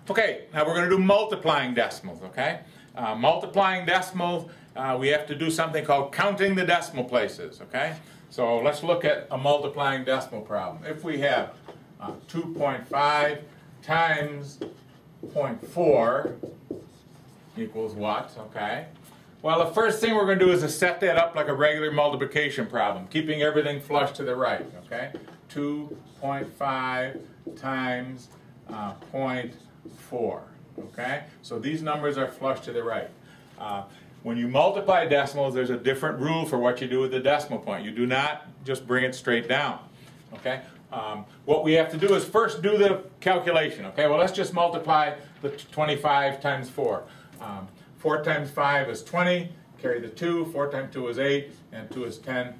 Okay, now we're going to do multiplying decimals, okay? Multiplying decimals, we have to do something called counting the decimal places, okay? So let's look at a multiplying decimal problem. If we have 2.5 times 0.4 equals what, okay? Well, the first thing we're going to do is to set that up like a regular multiplication problem, keeping everything flush to the right, okay? 2.5 times 0.4, okay? So these numbers are flush to the right. When you multiply decimals, there's a different rule for what you do with the decimal point. You do not just bring it straight down, okay? What we have to do is first do the calculation, okay? Well, let's just multiply the 25 times 4. 4 times 5 is 20, carry the 2, 4 times 2 is 8, and 2 is 10,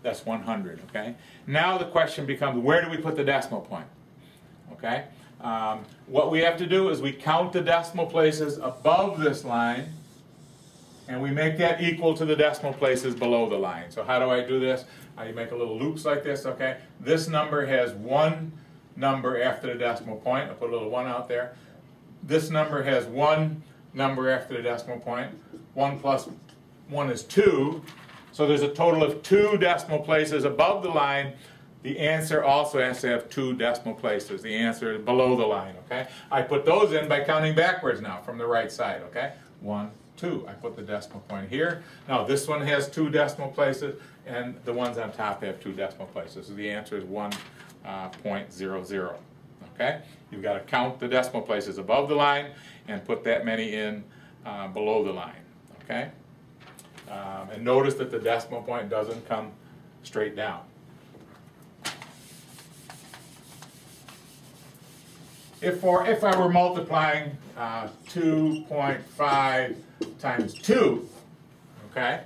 that's 100, okay? Now the question becomes, where do we put the decimal point, okay? What we have to do is we count the decimal places above this line, and we make that equal to the decimal places below the line. So how do I do this? You make a little loops like this, okay? This number has one number after the decimal point. I'll put a little 1 out there. This number has one number after the decimal point. 1 plus 1 is 2. So there's a total of 2 decimal places above the line. The answer also has to have 2 decimal places. The answer is below the line, okay? I put those in by counting backwards now from the right side, okay? 1, 2. I put the decimal point here. Now this one has 2 decimal places, and the ones on top have 2 decimal places. So the answer is 1.00. Okay? You've got to count the decimal places above the line and put that many in below the line. Okay? And notice that the decimal point doesn't come straight down. If I were multiplying 2.5 times 2, okay,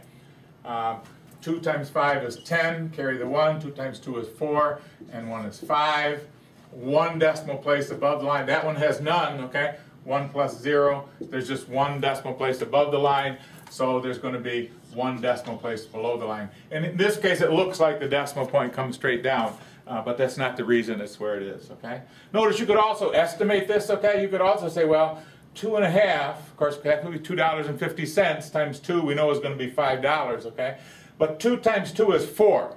2 times 5 is 10, carry the 1, 2 times 2 is 4, and 1 is 5. 1 decimal place above the line, that one has none, okay, 1 plus 0, there's just 1 decimal place above the line, so there's going to be 1 decimal place below the line. And in this case, it looks like the decimal point comes straight down. But that's not the reason it's where it is, okay? Notice you could also estimate this, okay? You could also say, well, 2.5, of course, that would be $2.50 times 2, we know is going to be $5, okay? But 2 times 2 is 4,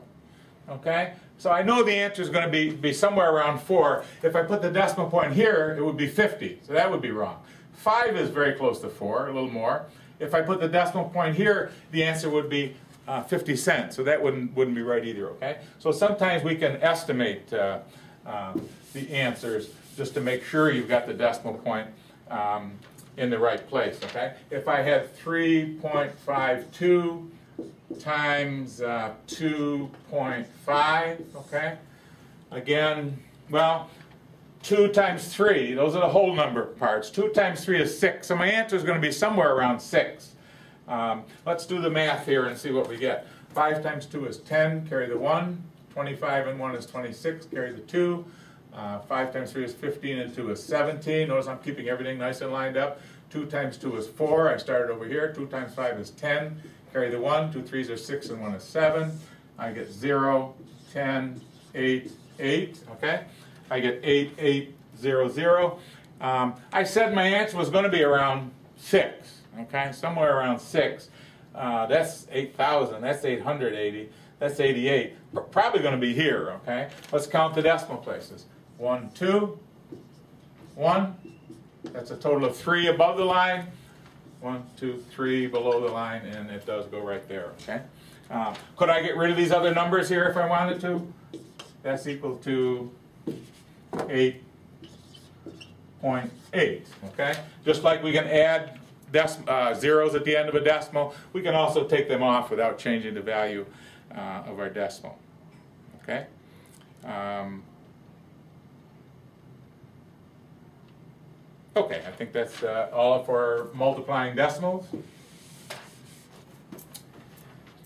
okay? So I know the answer is going to be somewhere around 4. If I put the decimal point here, it would be 50, so that would be wrong. 5 is very close to 4, a little more. If I put the decimal point here, the answer would be 50 cents, so that wouldn't be right either, okay? So sometimes we can estimate the answers just to make sure you've got the decimal point in the right place, okay? If I had 3.52 times 2.5, okay? Again, well, 2 times 3, those are the whole number parts. 2 times 3 is 6, so my answer is going to be somewhere around 6. Let's do the math here and see what we get. 5 times 2 is 10, carry the 1. 25 and 1 is 26, carry the 2. 5 times 3 is 15 and 2 is 17. Notice I'm keeping everything nice and lined up. 2 times 2 is 4, I started over here. 2 times 5 is 10, carry the 1. 2 3s are 6 and 1 is 7. I get 0, 10, 8, 8, okay? I get 8, 8, 0, 0. I said my answer was going to be around 6. Okay, somewhere around 6. That's 8,000. That's 880. That's 88. Probably going to be here, okay? Let's count the decimal places. 1, 2, 1. That's a total of 3 above the line. 1, 2, 3 below the line, and it does go right there, okay? Could I get rid of these other numbers here if I wanted to? That's equal to 8.8, okay? Just like we can add zeros at the end of a decimal, we can also take them off without changing the value of our decimal. Okay? Okay, I think that's all for multiplying decimals.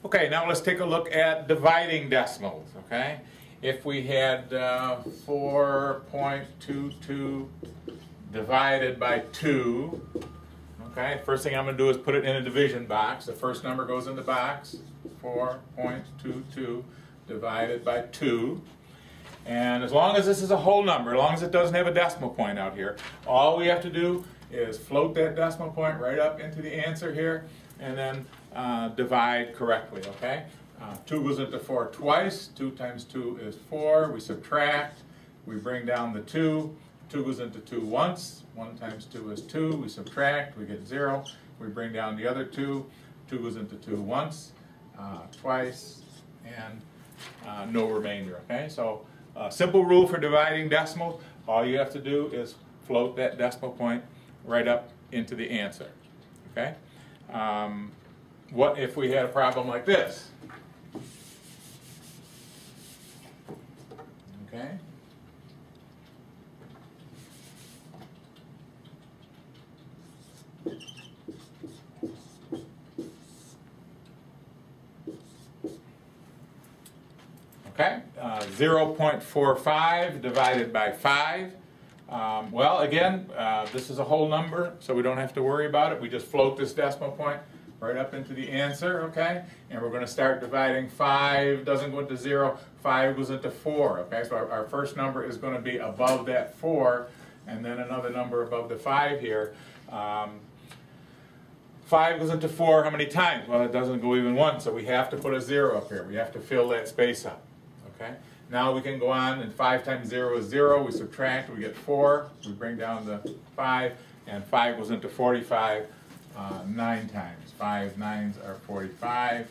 Okay, now let's take a look at dividing decimals. Okay? If we had 4.22 divided by 2, okay, first thing I'm going to do is put it in a division box. The first number goes in the box, 4.22 divided by 2. And as long as this is a whole number, as long as it doesn't have a decimal point out here, all we have to do is float that decimal point right up into the answer here, and then divide correctly, okay? 2 goes into 4 twice. 2 times 2 is 4. We subtract. We bring down the 2. 2 goes into 2 once. 1 times 2 is 2. We subtract. We get 0. We bring down the other 2. 2 goes into 2 once, twice, and no remainder, okay? So simple rule for dividing decimals. All you have to do is float that decimal point right up into the answer, okay? What if we had a problem like this? Okay. Okay, 0.45 divided by 5. Well, again, this is a whole number, so we don't have to worry about it. We just float this decimal point right up into the answer, okay? And we're going to start dividing. 5 doesn't go into 0. 5 goes into 4, okay? So our first number is going to be above that 4, and then another number above the 5 here. 5 goes into 4 how many times? Well, it doesn't go even once, so we have to put a 0 up here. We have to fill that space up, okay? Now we can go on, and 5 times 0 is 0. We subtract, we get 4. We bring down the 5, and 5 goes into 45 9 times. 5 nines are 45.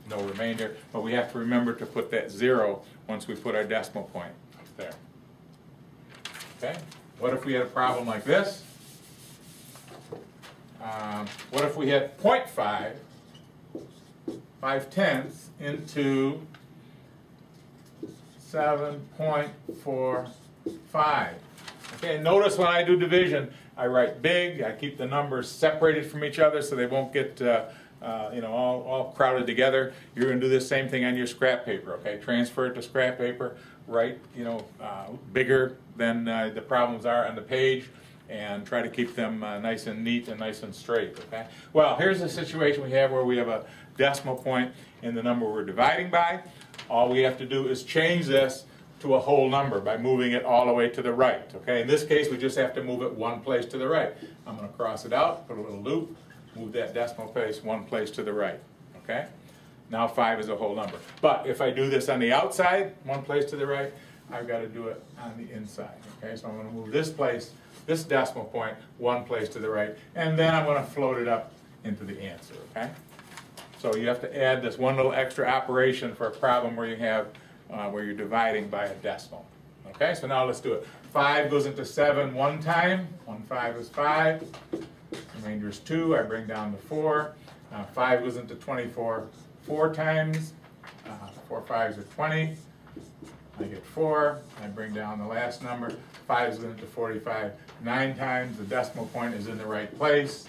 No remainder, but we have to remember to put that 0 once we put our decimal point up there. Okay? What if we had a problem like this? What if we had 0.5, 5/10 into 7.45. Okay, notice when I do division, I write big. I keep the numbers separated from each other so they won't get all crowded together. You're going to do the same thing on your scrap paper. Okay, transfer it to scrap paper. Write bigger than the problems are on the page, and try to keep them nice and neat and nice and straight. Okay. Well, here's a situation we have where we have a decimal point in the number we're dividing by. All we have to do is change this to a whole number by moving it all the way to the right. Okay. In this case, we just have to move it one place to the right. I'm going to cross it out, put a little loop, move that decimal place one place to the right. Okay. Now 5 is a whole number. But if I do this on the outside, one place to the right, I've got to do it on the inside. Okay. So I'm going to move this decimal point one place to the right, and then I'm going to float it up into the answer. Okay. So you have to add this one little extra operation for a problem where you have where you're dividing by a decimal. Okay, so now let's do it. 5 goes into 7 one time. 1 5 is 5. Remainder is 2. I bring down the 4. 5 goes into 24 4 times. 4 5s are 20. I get 4. I bring down the last number. 5 goes into 45 9 times. The decimal point is in the right place.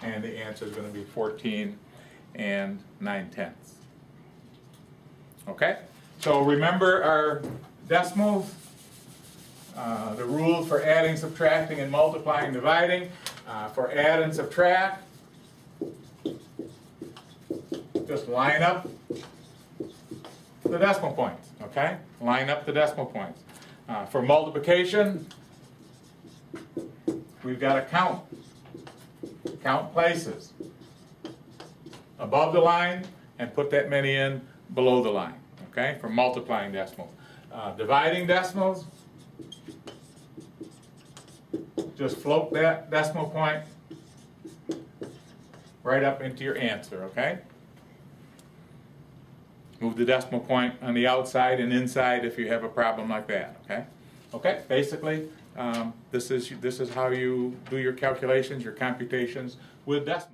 And the answer is going to be 14 and 9/10. Okay, so remember our decimals, the rules for adding, subtracting, and multiplying, dividing. For add and subtract, just line up the decimal points, okay? Line up the decimal points. For multiplication, we've got to count. Count places above the line and put that many in below the line, okay, for multiplying decimals. Dividing decimals, just float that decimal point right up into your answer, okay? Move the decimal point on the outside and inside if you have a problem like that, okay? Okay, basically, this is how you do your calculations, your computations with decimals.